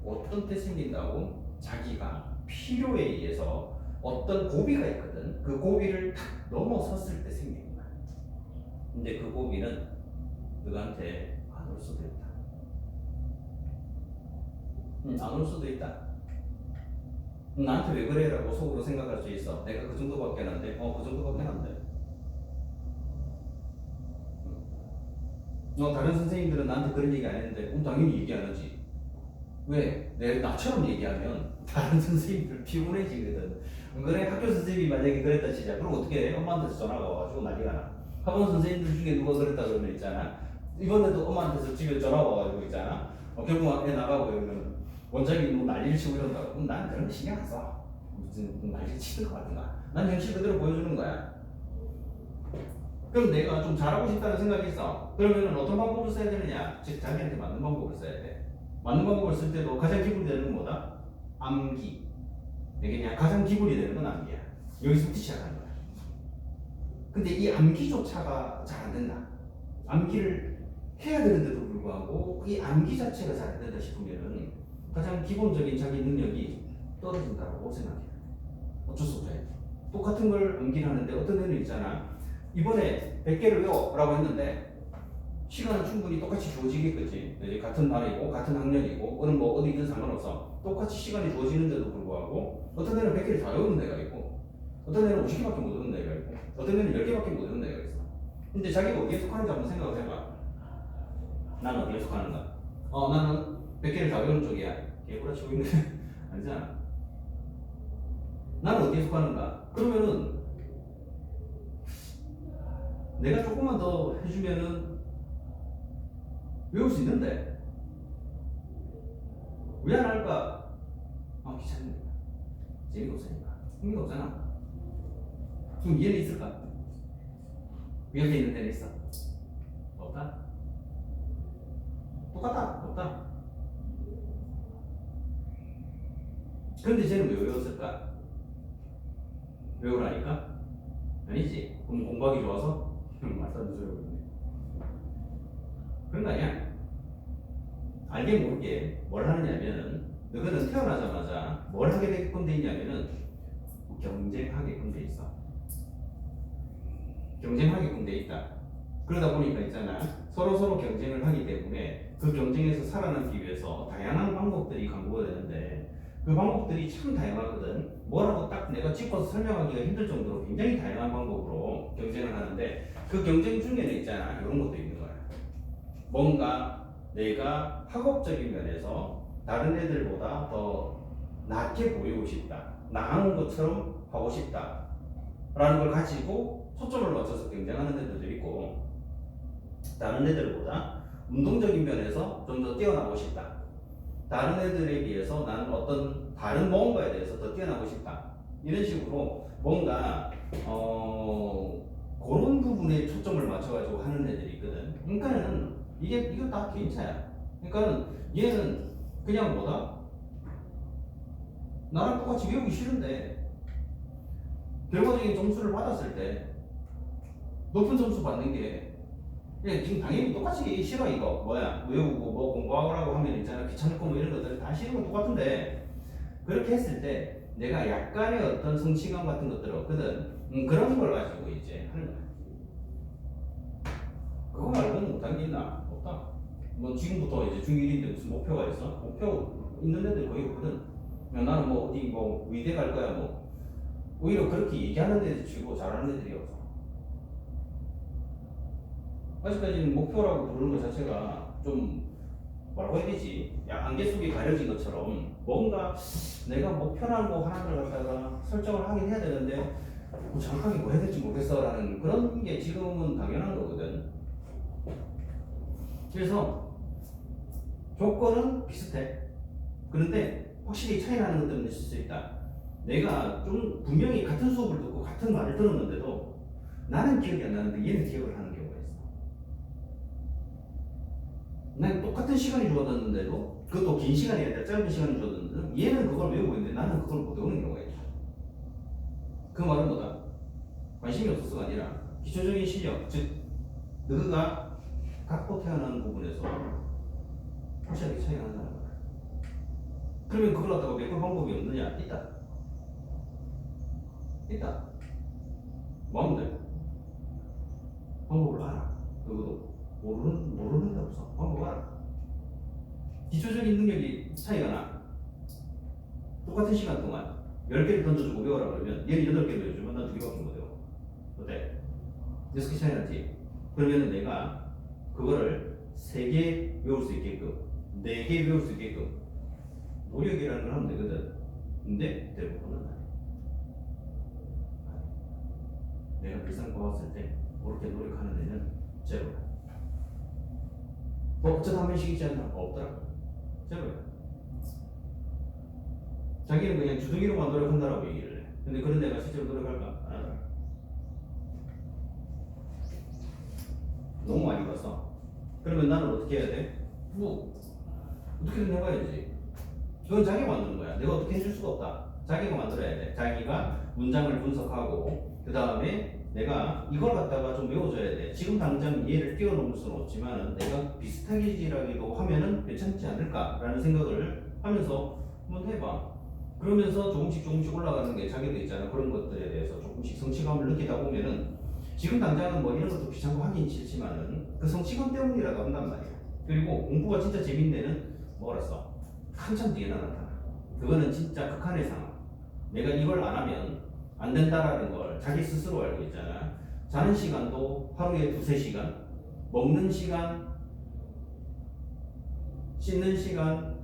어떤 때 생긴다고? 자기가 필요에 의해서 어떤 고비가 있거든. 그 고비를 탁 넘어섰을 때 생기는 거야. 근데 그 고비는 너한테 안 올 수도 있다. 안 올 수도 있다. 나한테 왜 그래라고 속으로 생각할 수 있어. 내가 그 정도밖에 안 돼. 그 정도밖에 안 돼. 다른 선생님들은 나한테 그런 얘기 안 했는데 그럼 당연히 얘기 안 하지. 왜? 나처럼 얘기하면 다른 선생님들 피곤해지거든. 그래 학교 선생님이 만약에 그랬다 치자. 그럼 어떻게 해? 엄마한테서 전화가 와가지고 난리가 나. 학원 선생님들 중에 누가 그랬다 그러면 있잖아. 이번에도 엄마한테서 집에 전화 와가지고 있잖아. 결국 애 나가고 이러면 원장이 뭐 난리를 치고 이런다. 그럼 난 그런 거 신경 안 써. 무슨 난리 치는 거 같은가. 난 현실 그대로 보여주는 거야. 그럼 내가 좀 잘하고 싶다는 생각이 있어. 그러면 어떤 방법을 써야 되느냐? 즉 자기한테 맞는 방법을 써야 돼. 맞는 방법을 쓸 때도 가장 기본이 되는 건 뭐다? 암기. 그냥 가장 기본이 되는 건 암기야. 여기서부터 시작하는 거야. 근데 이 암기조차가 잘 안 된다. 암기를 해야 되는데도 불구하고 이 암기 자체가 잘 안 된다 싶으면은 가장 기본적인 자기 능력이 떨어진다고 생각해. 어쩔 수 없어요. 똑같은 걸 암기를 하는데 어떤 애는 있잖아. 이번에 100개를 외워라고 했는데 시간은 충분히 똑같이 주어지겠지. 이제 같은 반이고 같은 학년이고 뭐 어디든 상관없어. 똑같이 시간이 주어지는데도 불구하고 어떤 애는 100개를 다 외우는 애가 있고 어떤 애는 50개밖에 못 외우는 애가 있고 어떤 애는 10개밖에 못 외우는 애가 있어. 근데 자기가 어디에 속하는지 한번 생각을 해봐. 나는 어디에 속하는가? 나는 100개를 다 외우는 쪽이야. 개구라치고 있는 게 아니잖아. 나는 어디에 속하는가? 그러면은 내가 조금만 더 해주면은 외울 수 있는데 왜 안 할까? 귀찮으니까. 재미가 없으니까. 흥미가 없잖아. 그럼 이해는 있을까? 위협에 있는 데는 있어? 없다? 똑같다? 없다? 그런데 쟤는 왜 외웠을까? 외우라니까? 아니지. 그럼 공부하기 좋아서? 말도 안 되는 소리 하고 있네. 그런 거 아니야. 알게 모르게 뭘 하느냐면은 너희는 태어나자마자 뭘 하게 되게끔 돼 있냐면은 경쟁하게끔 돼 있어. 경쟁하게끔 돼 있다. 그러다 보니까 있잖아. 서로 경쟁을 하기 때문에 그 경쟁에서 살아남기 위해서 다양한 방법들이 강구가 되는데 그 방법들이 참 다양하거든. 뭐라고 딱 내가 짚어서 설명하기가 힘들 정도로 굉장히 다양한 방법으로 경쟁을 하는데 그 경쟁 중에는 있잖아. 이런 것도 있는 거야. 뭔가 내가 학업적인 면에서 다른 애들보다 더 낫게 보이고 싶다. 나은 것처럼 하고 싶다. 라는 걸 가지고 초점을 맞춰서 경쟁하는 애들도 있고 다른 애들보다 운동적인 면에서 좀 더 뛰어나고 싶다. 다른 애들에 비해서 나는 어떤 다른 뭔가에 대해서 더 뛰어나고 싶다. 이런 식으로 뭔가 그런 부분에 초점을 맞춰가지고 하는 애들이 있거든. 그러니까는 이거 다 개인차야. 그러니까는 얘는 그냥 뭐다? 나랑 똑같이 외우기 싫은데 결과적인 점수를 받았을 때 높은 점수 받는 게 지금 당연히 똑같이 싫어. 이거 뭐야 외우고 뭐 공부하라고 하면 있잖아. 귀찮고 뭐 이런 것들 다 싫은 건 똑같은데 그렇게 했을 때 내가 약간의 어떤 성취감 같은 것들 없거든. 그런 걸 가지고 이제 하는 거야. 그거 말고는 못한 게 있나? 없다. 뭐 지금부터 이제 중1인데 무슨 목표가 있어? 목표 있는 애들 거의 없거든. 나는 뭐 어디 뭐 의대 갈 거야 뭐 오히려 그렇게 얘기하는 애들 치고 잘하는 애들이 없어. 아직까지는 목표라고 부르는 것 자체가 좀 뭐라고 해야 되지? 안개 속에 가려진 것처럼 뭔가 내가 목표라는 거 하나를 갖다가 설정을 하긴 해야 되는데 뭐 정확하게 뭐 해야 될지 모르겠어 라는 그런 게 지금은 당연한 거거든. 그래서 조건은 비슷해. 그런데 확실히 차이 나는 것들은 있을 수 있다. 내가 좀 분명히 같은 수업을 듣고 같은 말을 들었는데도 나는 기억이 안 나는데 얘는 기억을 하는 경우가 있어. 난 똑같은 시간이 주어졌는데도 그것도 긴 시간이 아니라 짧은 시간이 주어졌는데 얘는 그걸 외우고 있는데 나는 그걸 못 외우는 경우가 있다. 그 말은 뭐다? 관심이 없어서가 아니라 기초적인 실력, 즉 너가 갖고 태어난 부분에서 확실하게 차이가 난다는 거야. 그러면 그걸 갖다가 메꿀 방법이 없느냐? 있다. 있다. 뭐 하면 돼? 방법을 알아. 그것도 모르는 데 없어. 방법을 알아. 기초적인 능력이 차이가 나. 똑같은 시간 동안 10개를 던져주고 외워라 그러면 얘는 8개 외워주면 난 2개밖에 못 외워. 어때? 6개 차이 나지? 그러면 내가 그거를 3개 외울 수 있게끔, 4개 외울 수 있게끔 노력이라는 걸 하면 되거든. 근데 대부분은 안 해. 내가 비상 봐왔을 때 그렇게 노력하는 애는 제로야. 뭐 어쩌다 한 번씩 있지 않나? 없더라. 제로야. 자기는 그냥 주둥이로만 노력한다라고 얘기를 해. 근데 그런 애가 실제로 노력할까? 안 하더라. 너무 많이 봤어. 그러면 나는 어떻게 해야 돼? 뭐 어떻게든 해봐야지. 그건 자기가 만드는 거야. 내가 어떻게 해줄 수가 없다. 자기가 만들어야 돼. 자기가 문장을 분석하고 그 다음에 내가 이걸 갖다가 좀 외워줘야 돼. 지금 당장 얘를 뛰어넘을 수는 없지만 내가 비슷하게라도 하면은 괜찮지 않을까라는 생각을 하면서 한번 해봐. 그러면서 조금씩 올라가는 게 자기도 있잖아. 그런 것들에 대해서 조금씩 성취감을 느끼다 보면은 지금 당장은 뭐 이런 것도 귀찮고 하긴 싫지만은 그 성취감 때문이라도 한단 말이야. 그리고 공부가 진짜 재밌는 데는 뭐랬어? 한참 뒤에 나타나. 그거는 진짜 극한의 상황. 내가 이걸 안 하면 안 된다라는 걸 자기 스스로 알고 있잖아. 자는 시간도 하루에 2-3시간, 먹는 시간, 씻는 시간,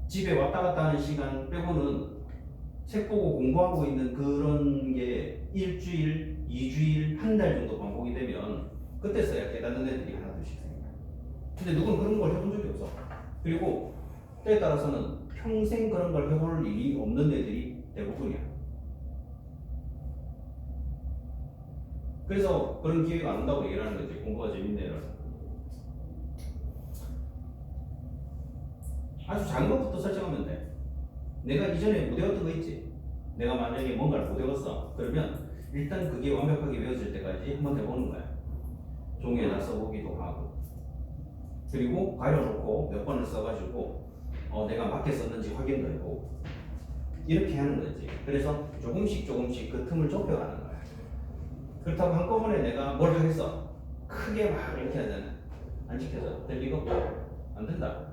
집에 왔다 갔다 하는 시간 빼고는 책 보고 공부하고 있는 그런 게 일주일, 2주일, 한 달 정도 반복이 되면 그때서야 깨닫는 애들이 하나둘씩 생겨. 근데 누군 그런 걸 해본 적이 없어. 그리고 때에 따라서는 평생 그런 걸 해볼 일이 없는 애들이 대부분이야. 그래서 그런 기회가 안 온다고 얘기를 하는 거지. 공부가 재밌네 이러면서. 아주 작은 것부터 설정하면 돼. 내가 이전에 못 외웠던 거 있지. 내가 만약에 뭔가를 못 외웠어. 그러면 일단 그게 완벽하게 외워질 때까지 한번 해보는 거야. 종이에다 써보기도 하고. 그리고 가려놓고 몇 번을 써가지고 내가 맞게 썼는지 확인도 해보고. 이렇게 하는 거지. 그래서 조금씩 그 틈을 좁혀가는 거야. 그렇다고 한꺼번에 내가 뭘 하겠어? 크게 막 이렇게 하잖아. 안 지켜져. 될 리가 없고. 안 된다.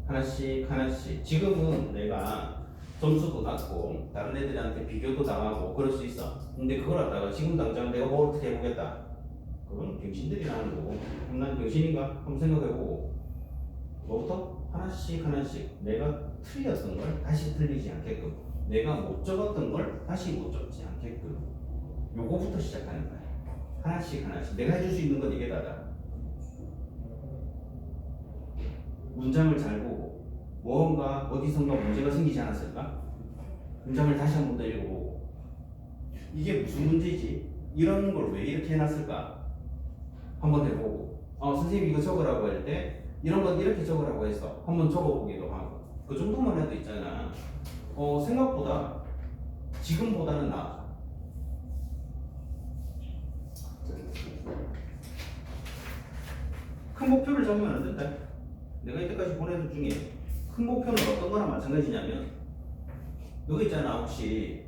하나씩. 지금은 내가 점수도 낮고 다른 애들한테 비교도 당하고 그럴 수 있어. 근데 그걸 갖다가 지금 당장 내가 뭘 어떻게 해보겠다. 그건 병신들이 하는 거고. 그럼 난 병신인가? 한번 생각해보고. 뭐부터? 하나씩 내가 틀렸던 걸 다시 틀리지 않게끔, 내가 못 적었던 걸 다시 못 적지 않게끔, 요거부터 시작하는 거야. 하나씩 내가 해줄 수 있는 건 이게 다다. 문장을 잘 보고 무언가 어디선가 문제가 생기지 않았을까? 문장을 다시 한 번 더 읽어보고 이게 무슨 문제지? 이런 걸 왜 이렇게 해놨을까? 한번 해보고 선생님이 이거 적으라고 할 때 이런 건 이렇게 적으라고 해서 한번 적어보기도 하고. 그 정도만 해도 있잖아. 생각보다 지금보다는 나아. 큰 목표를 잡으면 안 된다. 내가 이때까지 보낸 것 중에 큰 목표는 어떤 거랑 마찬가지냐면 너가 있잖아. 혹시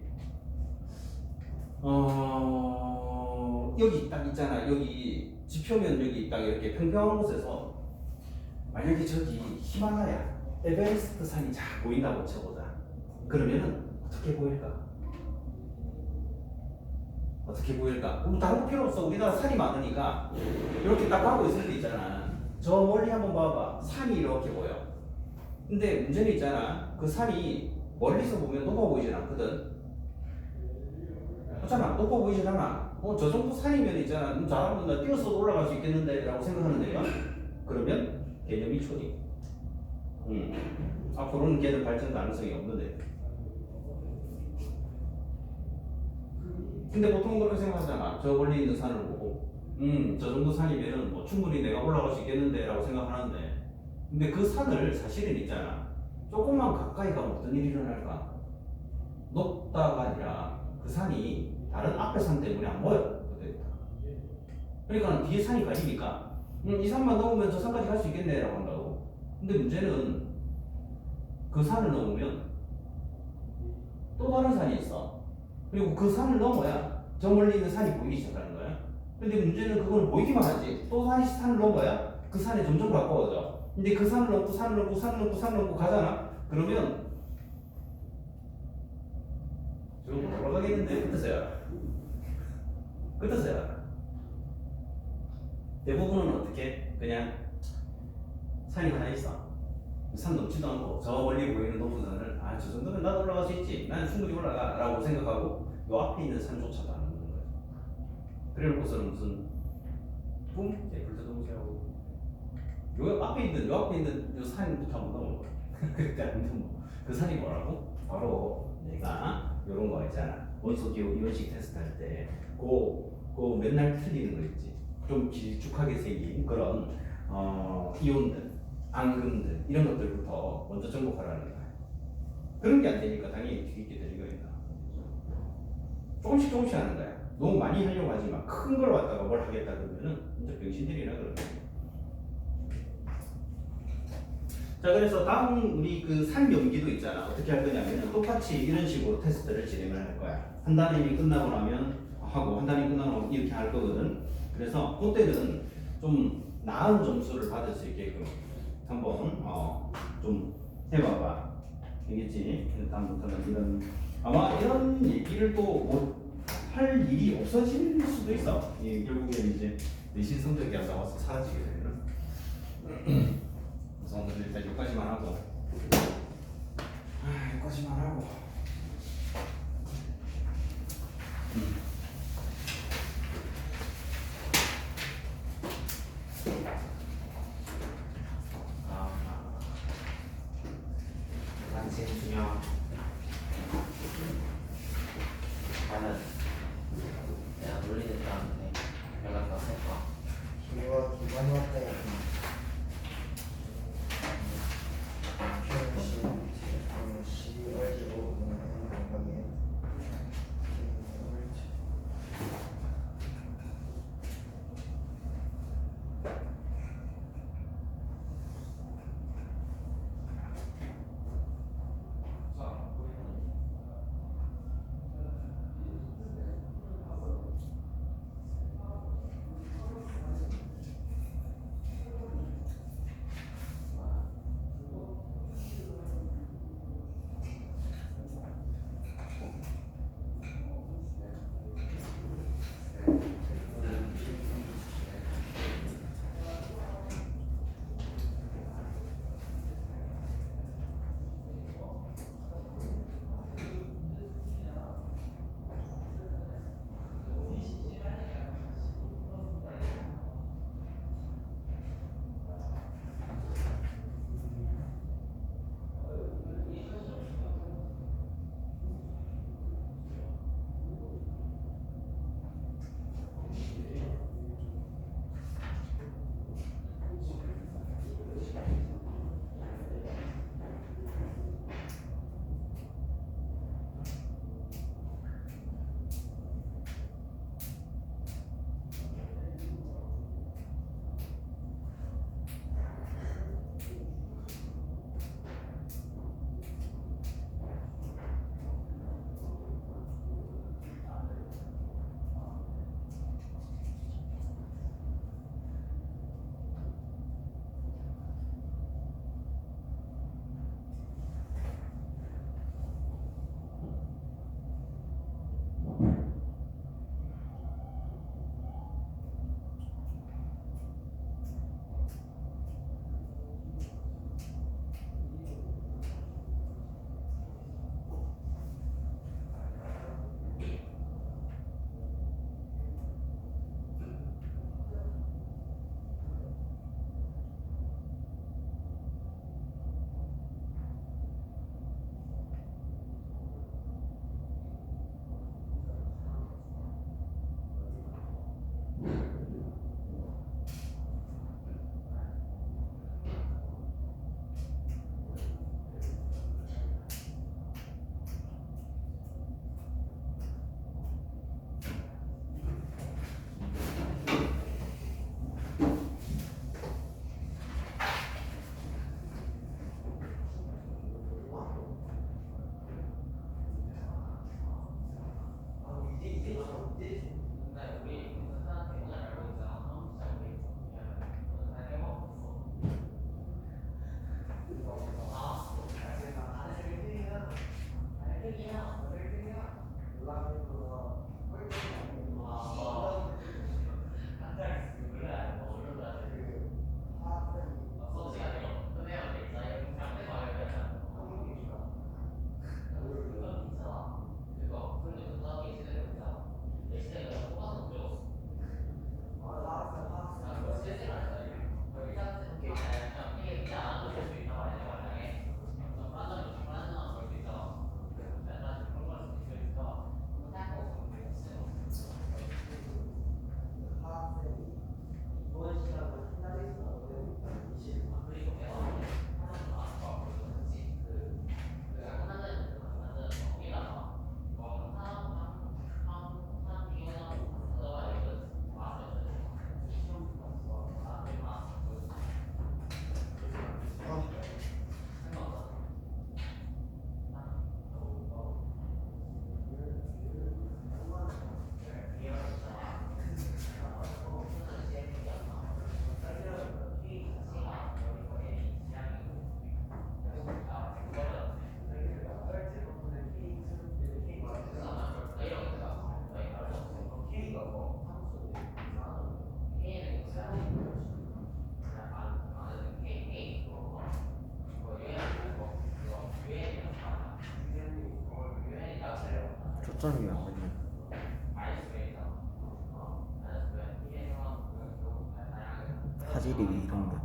여기 딱 있잖아. 여기 지표면 여기 딱 이렇게 평평한 곳에서 만약에 저기 히말라야 에베레스트 산이 잘 보인다고 쳐보자. 그러면은 어떻게 보일까? 다른 거 필요 없어. 우리나라 산이 많으니까 이렇게 딱 가고 있을 때 있잖아. 저 멀리 한번 봐봐. 산이 이렇게 보여. 근데 문제는 있잖아. 그 산이 멀리서 보면 높아 보이진 않거든. 그렇잖아. 높아 보이진 않아. 저 정도 산이면 있잖아. 잘하면 나 뛰어서 올라갈 수 있겠는데 라고 생각하는 데가 그러면 개념이 초딩. 앞으로는 걔는 발전 가능성이 없는데. 근데 보통 그렇게 생각하잖아. 저 멀리 있는 산을 보고 저 정도 산이면은 뭐 충분히 내가 올라갈 수 있겠는데 라고 생각하는데, 근데 그 산을 사실은 있잖아. 조금만 가까이 가면 어떤 일이 일어날까? 높다가 아니라 그 산이 다른 앞에 산 때문에 안 보여. 그러니까 뒤에 산이 가리니까 이 산만 넘으면 저 산까지 갈 수 있겠네 라고 한다고. 근데 문제는 그 산을 넘으면 또 다른 산이 있어. 그리고 그 산을 넘어야 저 멀리 있는 산이 보이기 시작하는 거야. 근데 문제는 그걸 보이기만 하지. 또 산을 넘어야 그 산이 점점 가까워져. 근데 그 산을 넘고 가잖아. 그러면 좀 올라가겠는데? 끝에서야. 대부분은 어떻게 그냥 산이 하나 있어. 산 넘지도 않고 저 멀리 보이는 높은 산을 저 정도면 나도 올라갈 수 있지. 나는 충분히 올라가라고 생각하고 요 앞에 있는 산조차도 안 오는 거예요. 그래놓고서는 무슨 불태동세하고 요 앞에 있는 요 산부터 한번 넘어봐. 그때 안 넘어. 그 산이 뭐라고? 바로 내가 요런 거 있잖아. 원소 기호 이원식 테스트 할 때 그 맨날 틀리는 거 있지. 좀 길쭉하게 생긴 그런 이온들, 앙금들 이런 것들부터 먼저 정복하라는 거야. 그런 게 안 되니까 당연히 뒤집게 되는 거니까 조금씩 하는 거야. 너무 많이 하려고 하지 마. 큰 걸 갖다가 뭘 하겠다 그러면은 진짜 병신들이나 그러는 거야. 자, 그래서 다음 우리 그 산염기도 있잖아. 어떻게 할 거냐면 똑같이 이런 식으로 테스트를 진행을 할 거야. 한 단임이 끝나고 나면 하고 한 단임 끝나고 나면 이렇게 할 거거든. 그래서 그때는 좀 나은 점수를 받을 수 있게끔 한번 좀 해봐봐. 알겠지? 다음부터는 이런 아마 이런 얘기를 또 못 할 일이 없어질 수도 있어. 결국엔 이제 내신 성적이 안 나와서 사라지게 되면. 그래서 오늘 일단 여기까지만 하고 여기까지만 하고 단신 중요. 나는 내가 논리됐다는데 연락 왔을까? 기와 기관과 초점이 안 맞네. 화질이 이런 거.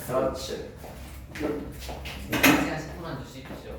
그렇지. 시간 10분만 주십시오.